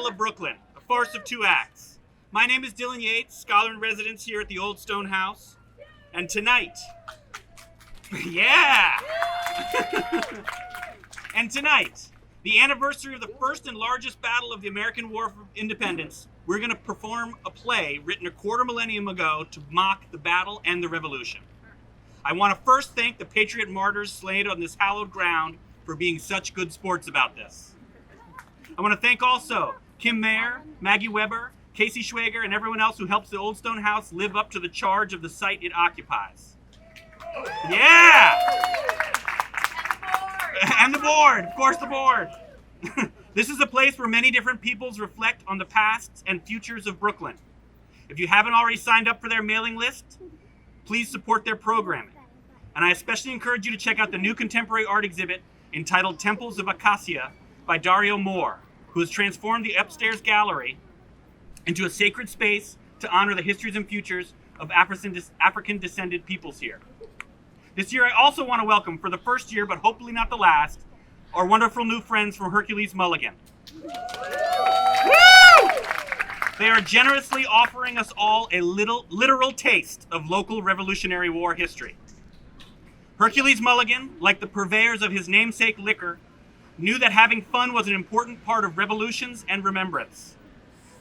Battle of Brooklyn, a farce of two acts. My name is Dylan Yates, scholar in residence here at the Old Stone House. And tonight, yeah! And tonight, the anniversary of the first and largest battle of the American War for Independence, we're going to perform a play written a quarter millennium ago to mock the battle and the revolution. I want to first thank the patriot martyrs slain on this hallowed ground for being such good sports about this. I want to thank also Kim Mayer, Maggie Weber, Casey Schwager, and everyone else who helps the Old Stone House live up to the charge of the site it occupies. Yeah! And the board, of course the board. This is a place where many different peoples reflect on the pasts and futures of Brooklyn. If you haven't already signed up for their mailing list, please support their programming. And I especially encourage you to check out the new contemporary art exhibit entitled Temples of Acacia by Dario Moore, who has transformed the upstairs gallery into a sacred space to honor the histories and futures of African-descended peoples here. This year, I also want to welcome, for the first year, but hopefully not the last, our wonderful new friends from Hercules Mulligan. Woo! They are generously offering us all a literal taste of local Revolutionary War history. Hercules Mulligan, like the purveyors of his namesake liquor, knew that having fun was an important part of revolutions and remembrance.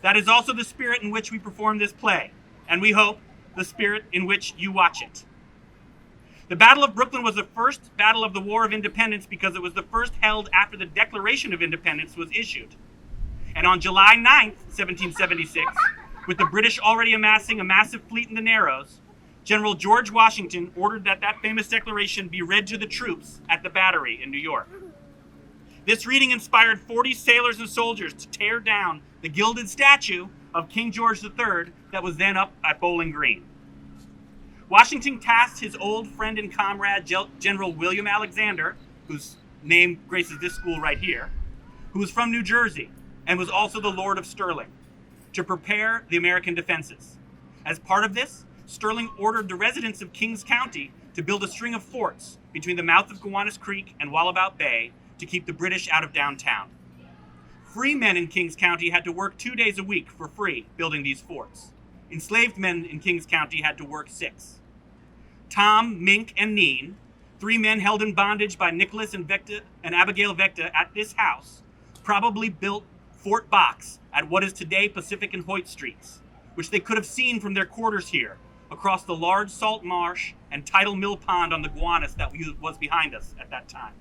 That is also the spirit in which we perform this play, and we hope the spirit in which you watch it. The Battle of Brooklyn was the first battle of the War of Independence because it was the first held after the Declaration of Independence was issued. And on July 9th, 1776, with the British already amassing a massive fleet in the Narrows, General George Washington ordered that famous declaration be read to the troops at the Battery in New York. This reading inspired 40 sailors and soldiers to tear down the gilded statue of King George III that was then up at Bowling Green. Washington tasked his old friend and comrade, General William Alexander, whose name graces this school right here, who was from New Jersey and was also the Lord of Sterling, to prepare the American defenses. As part of this, Sterling ordered the residents of Kings County to build a string of forts between the mouth of Gowanus Creek and Wallabout Bay to keep the British out of downtown. Free men in Kings County had to work 2 days a week for free building these forts. Enslaved men in Kings County had to work 6. Tom, Mink, and Neen, 3 men held in bondage by Nicholas and Abigail Vecta at this house, probably built Fort Box at what is today Pacific and Hoyt Streets, which they could have seen from their quarters here, across the large salt marsh and tidal mill pond on the Gowanus that was behind us at that time.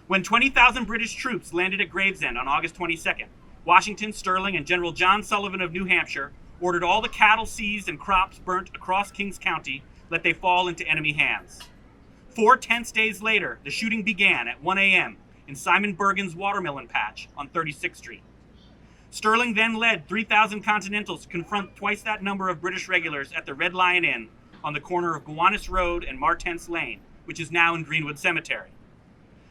When 20,000 British troops landed at Gravesend on August 22nd, Washington, Sterling, and General John Sullivan of New Hampshire ordered all the cattle seized and crops burnt across Kings County let they fall into enemy hands. 4 tense days later, the shooting began at 1 a.m. in Simon Bergen's watermelon patch on 36th Street. Sterling then led 3,000 Continentals to confront twice that number of British regulars at the Red Lion Inn on the corner of Gowanus Road and Martense Lane, which is now in Greenwood Cemetery.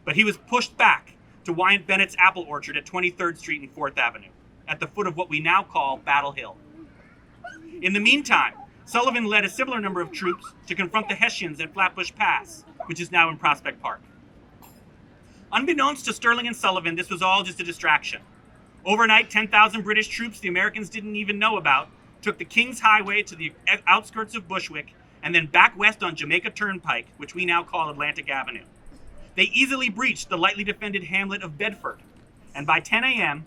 But he was pushed back to Wyatt Bennett's apple orchard at 23rd Street and 4th Avenue, at the foot of what we now call Battle Hill. In the meantime, Sullivan led a similar number of troops to confront the Hessians at Flatbush Pass, which is now in Prospect Park. Unbeknownst to Sterling and Sullivan, this was all just a distraction. Overnight, 10,000 British troops the Americans didn't even know about took the King's Highway to the outskirts of Bushwick and then back west on Jamaica Turnpike, which we now call Atlantic Avenue. They easily breached the lightly defended hamlet of Bedford, and by 10 a.m.,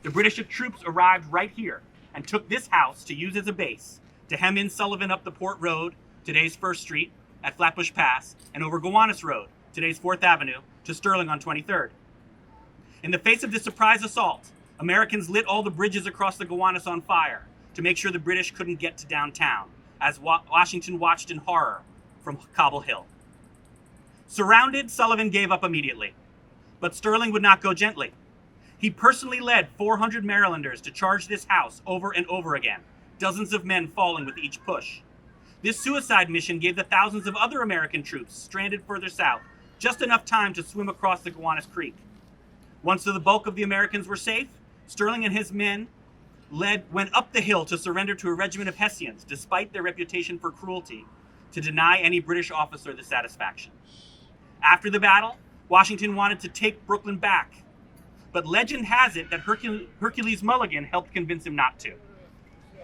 the British troops arrived right here and took this house to use as a base to hem in Sullivan up the Port Road, today's 1st Street, at Flatbush Pass, and over Gowanus Road, today's 4th Avenue, to Sterling on 23rd. In the face of this surprise assault, Americans lit all the bridges across the Gowanus on fire to make sure the British couldn't get to downtown, as Washington watched in horror from Cobble Hill. Surrounded, Sullivan gave up immediately. But Sterling would not go gently. He personally led 400 Marylanders to charge this house over and over again, dozens of men falling with each push. This suicide mission gave the thousands of other American troops stranded further south just enough time to swim across the Gowanus Creek. Once the bulk of the Americans were safe, Sterling and his men went up the hill to surrender to a regiment of Hessians, despite their reputation for cruelty, to deny any British officer the satisfaction. After the battle, Washington wanted to take Brooklyn back, but legend has it that Hercules Mulligan helped convince him not to.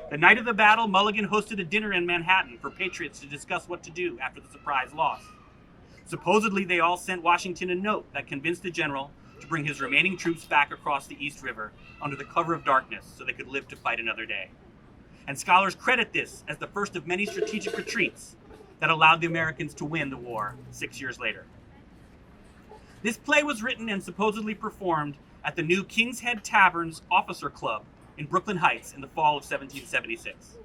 The night of the battle, Mulligan hosted a dinner in Manhattan for patriots to discuss what to do after the surprise loss. Supposedly, they all sent Washington a note that convinced the general to bring his remaining troops back across the East River under the cover of darkness so they could live to fight another day. And scholars credit this as the first of many strategic retreats that allowed the Americans to win the war 6 years later. This play was written and supposedly performed at the new King's Head Tavern's Officer Club in Brooklyn Heights in the fall of 1776.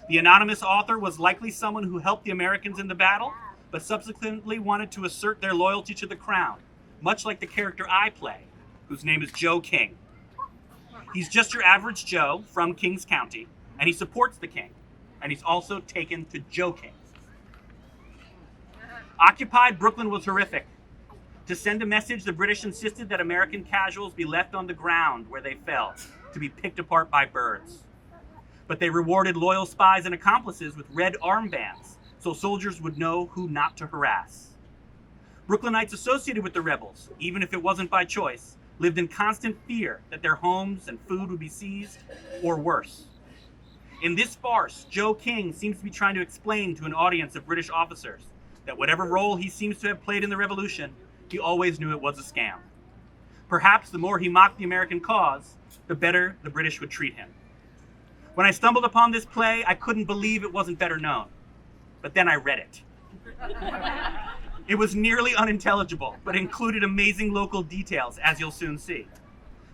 The anonymous author was likely someone who helped the Americans in the battle, but subsequently wanted to assert their loyalty to the crown, much like the character I play, whose name is Joe King. He's just your average Joe from Kings County, and he supports the king, and he's also taken to Joe King. Occupied Brooklyn was horrific. To send a message, the British insisted that American casuals be left on the ground where they fell, to be picked apart by birds. But they rewarded loyal spies and accomplices with red armbands, so soldiers would know who not to harass. Brooklynites associated with the rebels, even if it wasn't by choice, lived in constant fear that their homes and food would be seized, or worse. In this farce, Joe King seems to be trying to explain to an audience of British officers that whatever role he seems to have played in the revolution, he always knew it was a scam. Perhaps the more he mocked the American cause, the better the British would treat him. When I stumbled upon this play, I couldn't believe it wasn't better known. But then I read it. It was nearly unintelligible, but included amazing local details, as you'll soon see.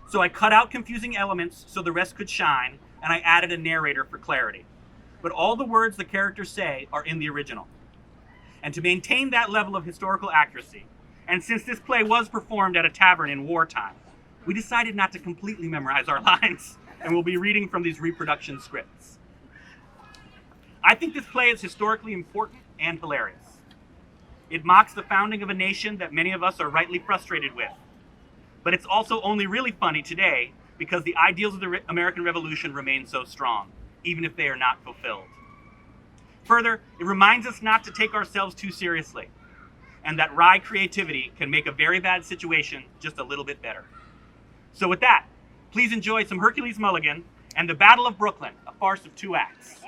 So I cut out confusing elements so the rest could shine, and I added a narrator for clarity. But all the words the characters say are in the original. And to maintain that level of historical accuracy, and since this play was performed at a tavern in wartime, we decided not to completely memorize our lines, and we'll be reading from these reproduction scripts. I think this play is historically important and hilarious. It mocks the founding of a nation that many of us are rightly frustrated with. But it's also only really funny today because the ideals of the American Revolution remain so strong, even if they are not fulfilled. Further, it reminds us not to take ourselves too seriously, and that wry creativity can make a very bad situation just a little bit better. So with that, please enjoy some Hercules Mulligan and the Battle of Brooklyn, a farce of 2 acts.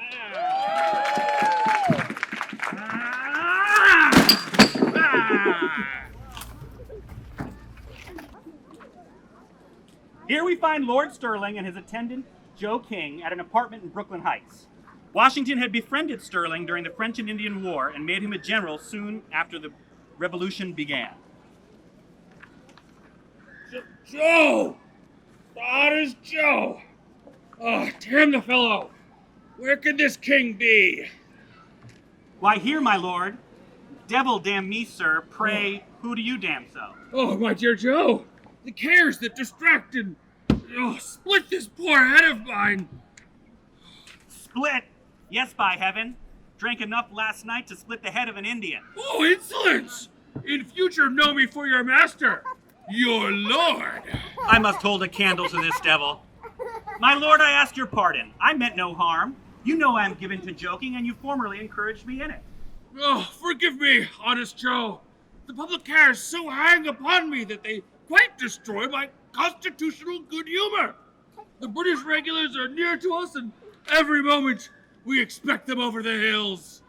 Here we find Lord Sterling and his attendant, Joe King, at an apartment in Brooklyn Heights. Washington had befriended Sterling during the French and Indian War and made him a general soon after the revolution began. Joe! That is Joe! Oh, damn the fellow! Where could this king be? Why, here, my lord. Devil damn me, sir. Pray, who do you damn so? Oh, my dear Joe! The cares that distract and split this poor head of mine! Split? Yes, by heaven. Drank enough last night to split the head of an Indian. Oh, insolence! In future, know me for your master, your lord. I must hold a candle to this devil. My lord, I ask your pardon. I meant no harm. You know I am given to joking, and you formerly encouraged me in it. Oh, forgive me, honest Joe. The public cares so hang upon me that they quite destroy my constitutional good humor. The British regulars are near to us, and every moment we expect them over the hills.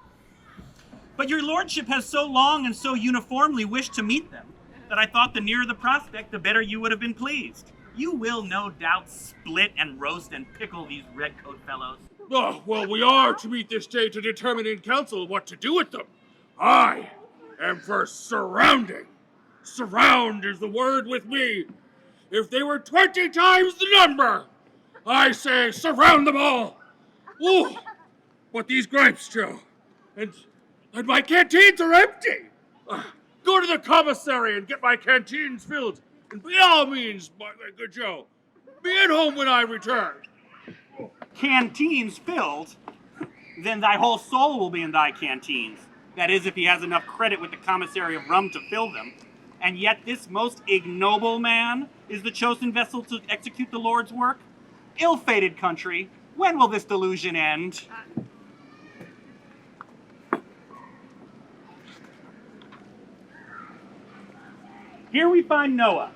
But your lordship has so long and so uniformly wished to meet them that I thought the nearer the prospect, the better you would have been pleased. You will no doubt split and roast and pickle these redcoat fellows. Oh, well, we are to meet this day to determine in council what to do with them. I am for surrounding. Surround is the word with me. If they were 20 times the number, I say surround them all. Ooh, but these grapes, Joe, and my canteens are empty. Go to the commissary and get my canteens filled. And by all means, my good Joe, be at home when I return. Canteens filled? Then thy whole soul will be in thy canteens. That is, if he has enough credit with the commissary of rum to fill them. And yet this most ignoble man is the chosen vessel to execute the Lord's work? Ill-fated country, when will this delusion end? Here we find Noah,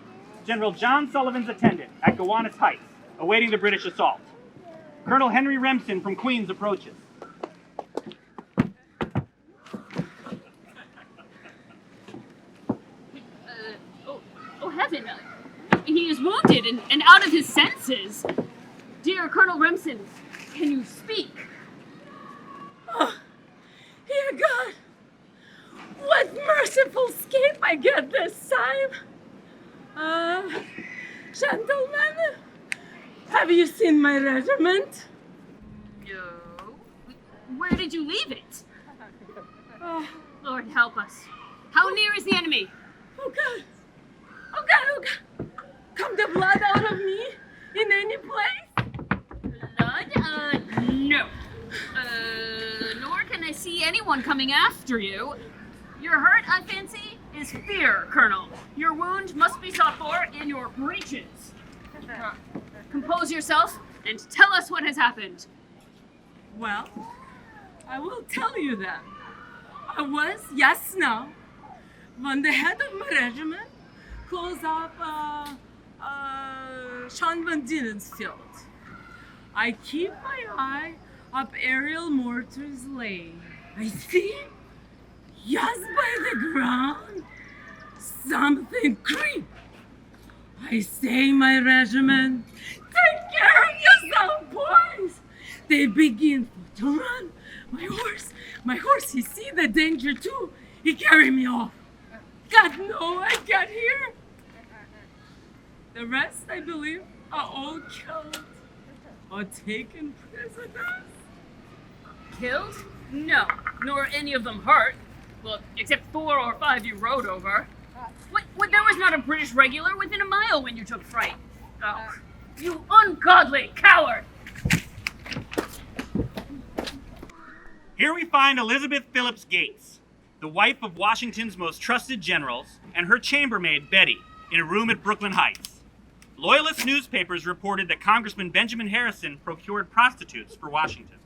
General John Sullivan's attendant at Gowanus Heights, awaiting the British assault. Colonel Henry Remsen from Queens approaches. Oh heaven! He is wounded and out of his senses. Dear Colonel Remsen, can you speak? Oh, dear God, what merciful escape I get this time. Gentlemen, have you seen my regiment? No. Where did you leave it? Oh, Lord help us. How near is the enemy? oh God, oh God, oh God. Come the blood out of me in any place? Blood? No. Nor can I see anyone coming after you. Your hurt, I fancy, is fear, Colonel. Your wound must be sought for in your breeches. Compose yourself and tell us what has happened. Well, I will tell you then. I was, yes, now, when the head of my regiment close up Sean Van Dinen's field. I keep my eye up aerial mortars laying. I see, just by the ground, something creep. I say, my regiment, take care of yourself, boys. They begin to run. My horse, he see the danger too. He carry me off. God know I got here. The rest, I believe, are all killed or taken prisoners. Killed? No, nor any of them hurt. Well, except 4 or 5 you rode over. What, there was not a British regular within a mile when you took fright. Oh, you ungodly coward! Here we find Elizabeth Phillips Gates, the wife of Washington's most trusted generals, and her chambermaid, Betty, in a room at Brooklyn Heights. Loyalist newspapers reported that Congressman Benjamin Harrison procured prostitutes for Washington.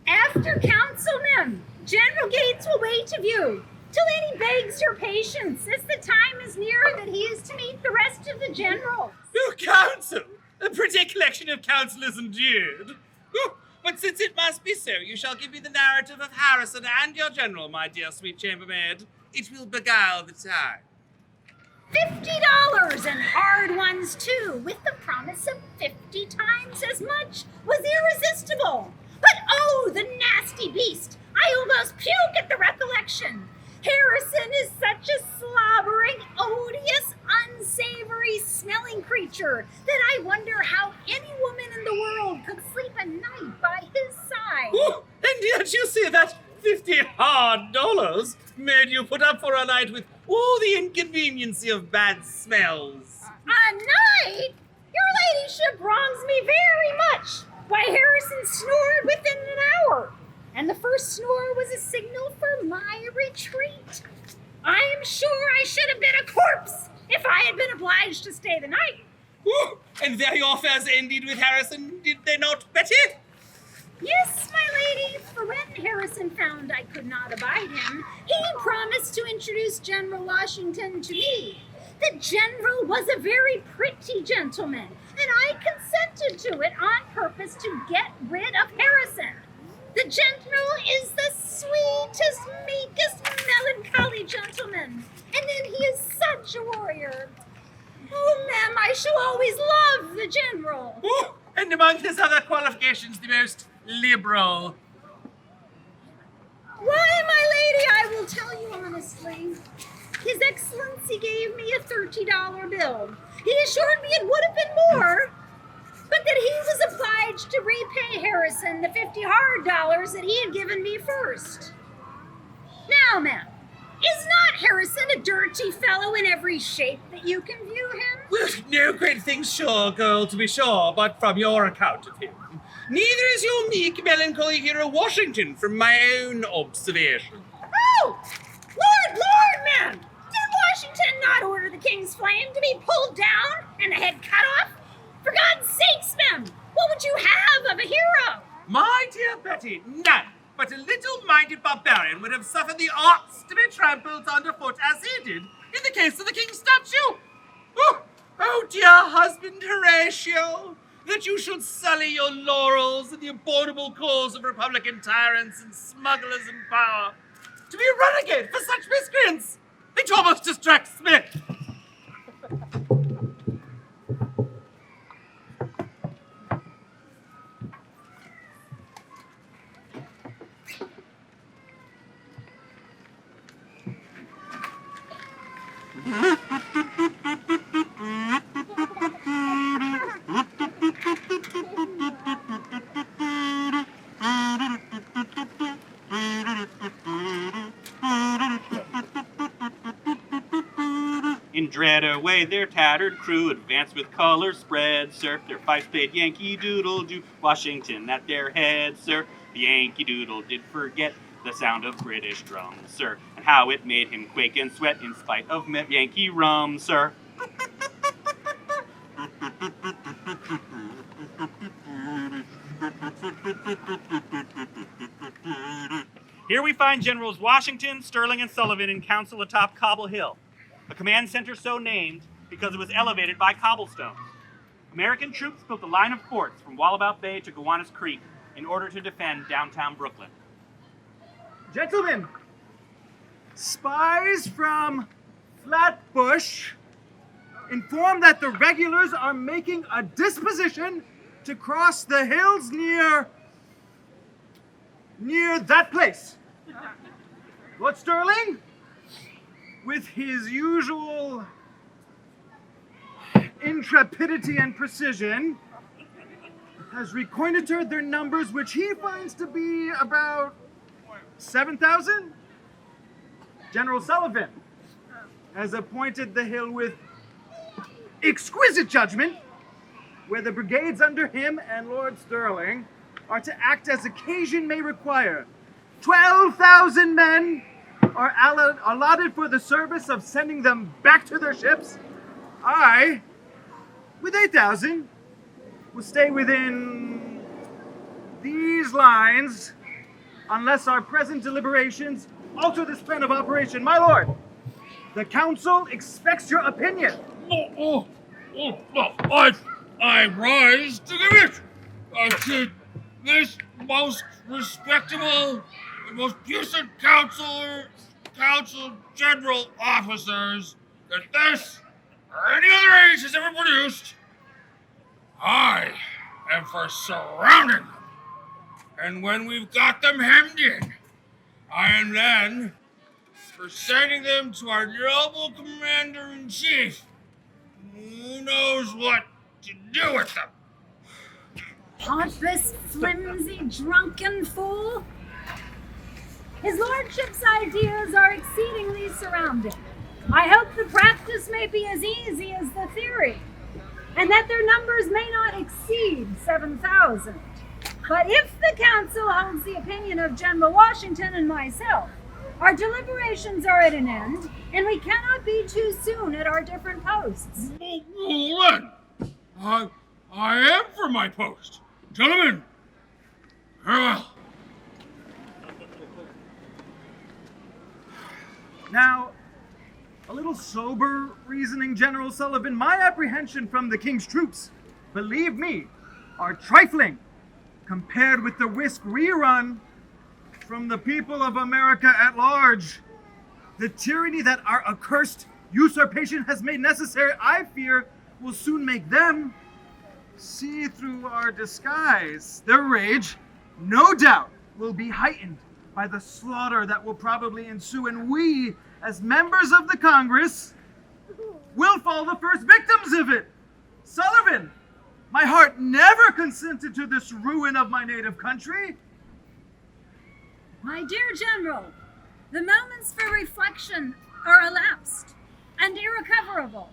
After councilmen, General Gates will wait of you, till he begs your patience, as the time is near that he is to meet the rest of the generals. Your counsel! A pretty collection of counsellors indeed. But since it must be so, you shall give me the narrative of Harrison and your general, my dear sweet chambermaid. It will beguile the time. $50 and hard ones too, with the promise of 50 times as much, was irresistible. But oh, the nasty beast! I almost puke at the recollection. Harrison is such a slobbering, odious, unsavory smelling creature that I wonder how any woman in the world could sleep a night by his side. Oh, and yet you see that $50 hard made you put up for a night with all the inconveniency of bad smells. A night? Your ladyship wrongs me very much. Why, Harrison snored within an hour, and the first snore was a signal for my retreat. I am sure I should have been a corpse if I had been obliged to stay the night. Oh, and there your affairs ended with Harrison, did they not, Betty? Yes, my lady, for when Harrison found I could not abide him, he promised to introduce General Washington to me. The general was a very pretty gentleman, and I consented to it on purpose to get rid of Harrison. The general is the sweetest, meekest, melancholy gentleman, and then he is such a warrior. Oh, ma'am, I shall always love the general. Oh, and among his other qualifications, the most liberal. Why, my lady, I will tell you honestly. His Excellency gave me a $30 bill. He assured me it would have been more, but that he was obliged to repay Harrison the $50 hard that he had given me first. Now, ma'am, is not Harrison a dirty fellow in every shape that you can view him? Well, no great things sure, girl, to be sure, but from your account of him. Neither is your meek, melancholy hero Washington, from my own observation. Oh! Lord, ma'am! Did Washington not order the King's Flame to be pulled down and the head cut off? For God's sakes, ma'am, what would you have of a hero? My dear Betty, none but a little-minded barbarian would have suffered the arts to be trampled underfoot as he did in the case of the king's statue. Oh, dear husband Horatio, that you should sully your laurels in the abominable cause of Republican tyrants and smugglers in power. To be a renegade for such miscreants, it almost distracts me. In dread away their tattered crew advanced with colors spread, sir. Their fifes played Yankee Doodle Doo, Washington at their head, sir. The Yankee Doodle did forget the sound of British drums, sir, and how it made him quake and sweat in spite of Yankee rum, sir. Here we find Generals Washington, Sterling, and Sullivan in council atop Cobble Hill, a command center so named because it was elevated by cobblestones. American troops built a line of forts from Wallabout Bay to Gowanus Creek in order to defend downtown Brooklyn. Gentlemen, spies from Flatbush inform that the regulars are making a disposition to cross the hills near that place. Lord Sterling, with his usual intrepidity and precision, has reconnoitered their numbers, which he finds to be about 7,000. General Sullivan has appointed the hill with exquisite judgment, where the brigades under him and Lord Sterling are to act as occasion may require. 12,000 men are allotted for the service of sending them back to their ships. I, with 8,000, will stay within these lines unless our present deliberations alter this plan of operation. My lord, the council expects your opinion. I rise to give it to this most respectable and most puissant council general officers that this or any other age has ever produced. I am for surrounding them. And when we've got them hemmed in, I am then for sending them to our noble commander-in-chief, who knows what to do with them. Pompous, flimsy, drunken fool. His lordship's ideas are exceedingly surrounding. I hope the practice may be as easy as the theory, and that their numbers may not exceed 7,000. But if the council holds the opinion of General Washington and myself, our deliberations are at an end, and we cannot be too soon at our different posts. Well, then, I am for my post. Gentlemen, farewell. Now, a little sober reasoning, General Sullivan. My apprehension from the king's troops, believe me, are trifling compared with the risk we run from the people of America at large. The tyranny that our accursed usurpation has made necessary, I fear, will soon make them see through our disguise. Their rage, no doubt, will be heightened by the slaughter that will probably ensue, and we, as members of the Congress, will fall the first victims of it. Sullivan, my heart never consented to this ruin of my native country. My dear General, the moments for reflection are elapsed and irrecoverable.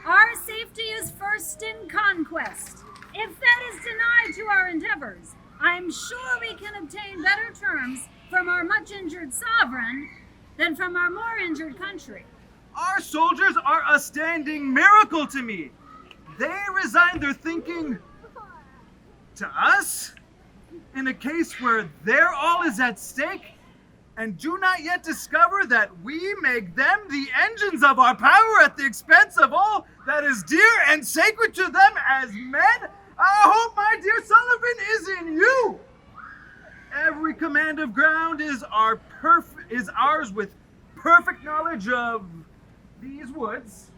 Our safety is first in conquest. If that is denied to our endeavors, I am sure we can obtain better terms from our much injured sovereign than from our more injured country. Our soldiers are a standing miracle to me. They resign their thinking to us in a case where their all is at stake, and do not yet discover that we make them the engines of our power at the expense of all that is dear and sacred to them as men? I hope my dear Sullivan is in you. Every command of ground is ours with perfect knowledge of these woods.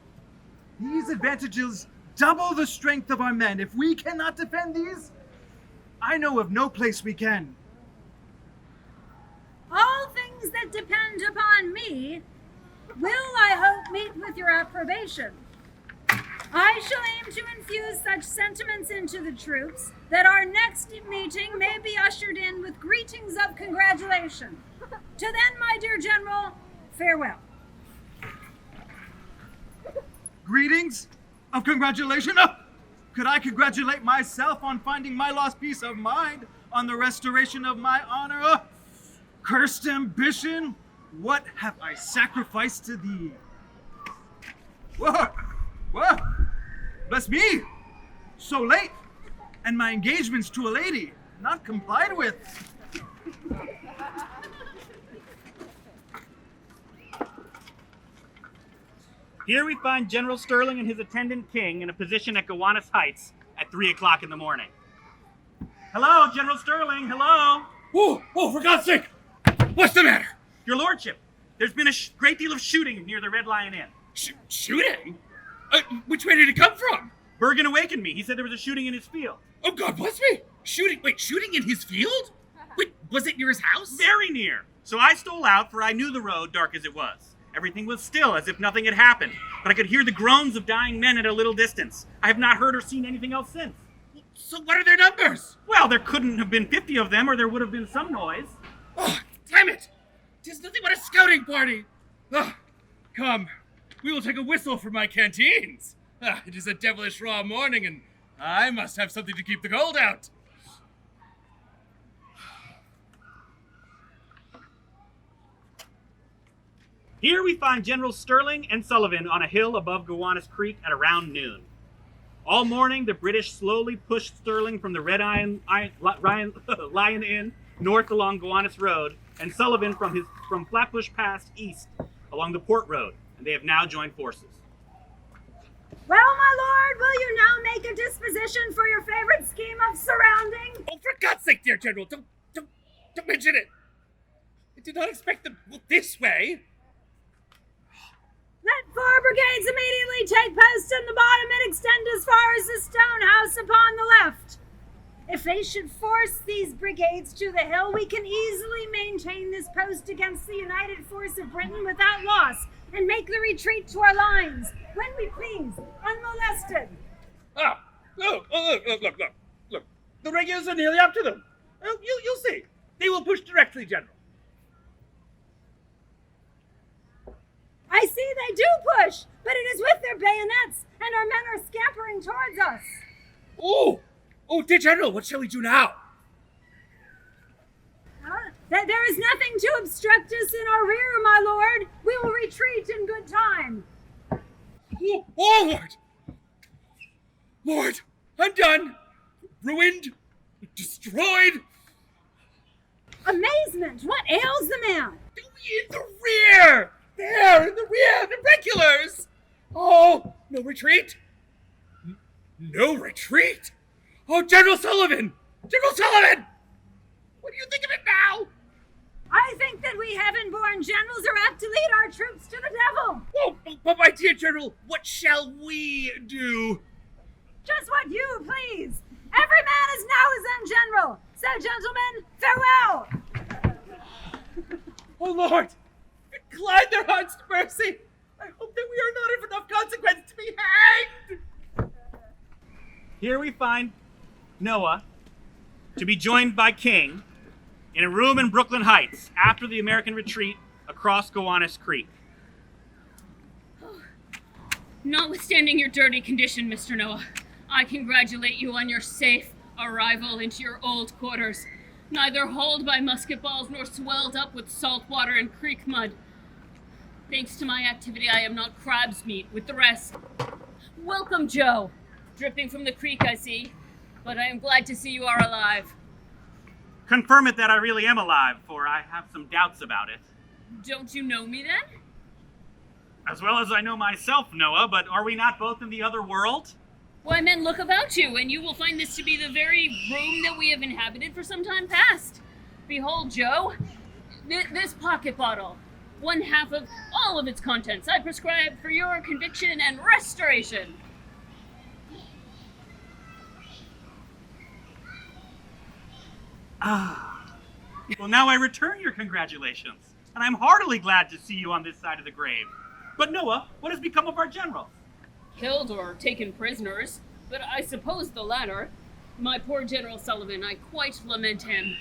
These advantages double the strength of our men. If we cannot defend these, I know of no place we can. All things that depend upon me will, I hope, meet with your approbation. I shall aim to infuse such sentiments into the troops that our next meeting may be ushered in with greetings of congratulation. To then, my dear General, farewell. Greetings of congratulation. Oh, could I congratulate myself on finding my lost peace of mind, on the restoration of my honor? Oh, cursed ambition, what have I sacrificed to thee? Whoa, whoa, bless me, so late, and my engagements to a lady not complied with. Here we find General Sterling and his attendant King in a position at Gowanus Heights at 3 o'clock in the morning. Hello, General Sterling, hello. Oh, for God's sake! What's the matter? Your lordship, there's been a great deal of shooting near the Red Lion Inn. Shooting? Which way did it come from? Bergen awakened me. He said there was a shooting in his field. Oh, God bless me! Shooting in his field? Wait, was it near his house? Very near. So I stole out, for I knew the road, dark as it was. Everything was still, as if nothing had happened. But I could hear the groans of dying men at a little distance. I have not heard or seen anything else since. So what are their numbers? Well, there couldn't have been 50 of them, or there would have been some noise. Oh, damn it! 'Tis nothing but a scouting party! Come, we will take a whistle for my canteens. It is a devilish raw morning, and I must have something to keep the cold out. Here we find General Sterling and Sullivan on a hill above Gowanus Creek at around noon. All morning, the British slowly pushed Sterling from the Red Lion Inn north along Gowanus Road, and Sullivan from Flatbush Pass east along the Port Road, and they have now joined forces. Well, my lord, will you now make a disposition for your favorite scheme of surrounding? Oh, for God's sake, dear General, don't mention it. I did not expect them this way. Let 4 brigades immediately take post in the bottom and extend as far as the stone house upon the left. If they should force these brigades to the hill, we can easily maintain this post against the united force of Britain without loss, and make the retreat to our lines, when we please, unmolested. Look. The regulars are nearly up to them. Oh, you'll see. They will push directly, General. I see they do push, but it is with their bayonets, and our men are scampering towards us. Oh, dear General, what shall we do now? There is nothing to obstruct us in our rear, my lord. We will retreat in good time. Oh, Lord, I'm done. Ruined, destroyed. Amazement! What ails the man? In the rear! There, in the rear, the regulars! Oh, no retreat? No retreat? Oh, General Sullivan! General Sullivan! What do you think of it now? I think that we heaven-born generals are apt to lead our troops to the devil. Oh, but my dear General, what shall we do? Just what you please. Every man is now his own general. So, gentlemen, farewell. Oh, Lord! Incline their hearts to mercy! I hope that we are not of enough consequence to be hanged! Here we find Noah to be joined by King in a room in Brooklyn Heights after the American retreat across Gowanus Creek. Notwithstanding your dirty condition, Mr. Noah, I congratulate you on your safe arrival into your old quarters, neither holed by musket balls nor swelled up with salt water and creek mud. Thanks to my activity, I am not crab's meat with the rest. Welcome, Joe. Dripping from the creek, I see, but I am glad to see you are alive. Confirm it that I really am alive, for I have some doubts about it. Don't you know me then? As well as I know myself, Noah, but are we not both in the other world? Why, men, look about you, and you will find this to be the very room that we have inhabited for some time past. Behold, Joe, this pocket bottle, one half of all of its contents, I prescribe for your conviction and restoration. Well, now I return your congratulations, and I'm heartily glad to see you on this side of the grave. But Noah, what has become of our general? Killed or taken prisoners, but I suppose the latter. My poor General Sullivan, I quite lament him.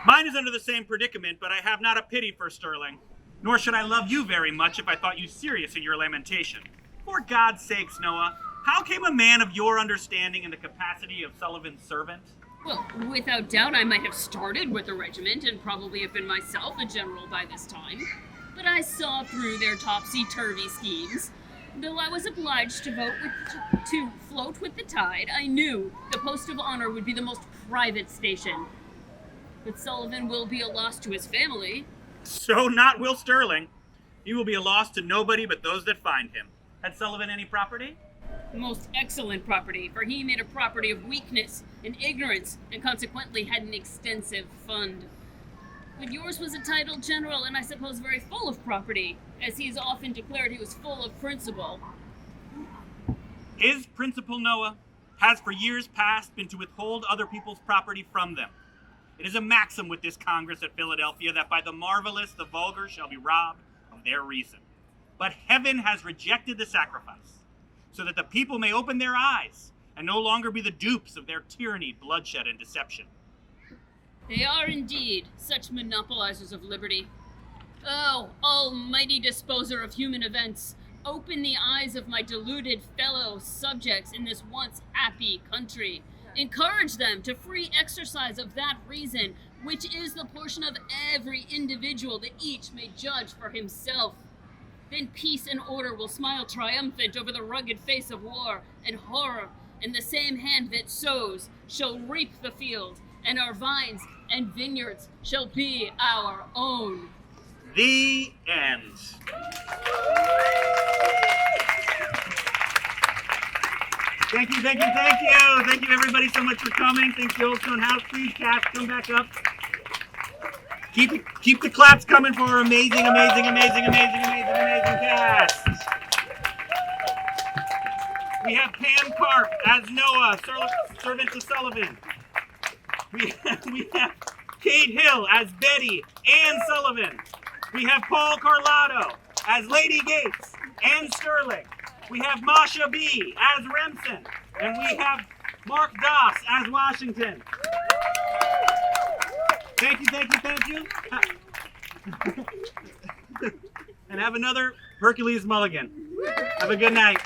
Mine is under the same predicament, but I have not a pity for Sterling. Nor should I love you very much if I thought you serious in your lamentation. For God's sakes, Noah, how came a man of your understanding in the capacity of Sullivan's servant? Well, without doubt, I might have started with the regiment and probably have been myself a general by this time. But I saw through their topsy-turvy schemes. Though I was obliged to float with the tide, I knew the post of honor would be the most private station. But Sullivan will be a loss to his family. So not will Sterling. He will be a loss to nobody but those that find him. Had Sullivan any property? Most excellent property, for he made a property of weakness and ignorance, and consequently had an extensive fund. But yours was a titled general, and I suppose very full of property, as he has often declared he was full of principle. His principle, Noah, has for years past been to withhold other people's property from them. It is a maxim with this Congress at Philadelphia that by the marvelous the vulgar shall be robbed of their reason. But heaven has rejected the sacrifice, so that the people may open their eyes and no longer be the dupes of their tyranny, bloodshed, and deception. They are indeed such monopolizers of liberty. Oh, almighty disposer of human events, open the eyes of my deluded fellow subjects in this once happy country. Encourage them to free exercise of that reason, which is the portion of every individual, that each may judge for himself. Then peace and order will smile triumphant over the rugged face of war and horror, and the same hand that sows shall reap the field, and our vines and vineyards shall be our own. The end. Thank you. Thank you everybody so much for coming. Thank you, Old Stone House. Please, cast, come back up. Keep the claps coming for our amazing cast. We have Pam Karp as Noah, servant to Sullivan. We have Kate Hill as Betty Ann Sullivan. We have Paul Carlotto as Lady Gates and Sterling. We have Masha B. as Remsen. And we have Mark Doss as Washington. Thank you. And have another Hercules Mulligan. Have a good night.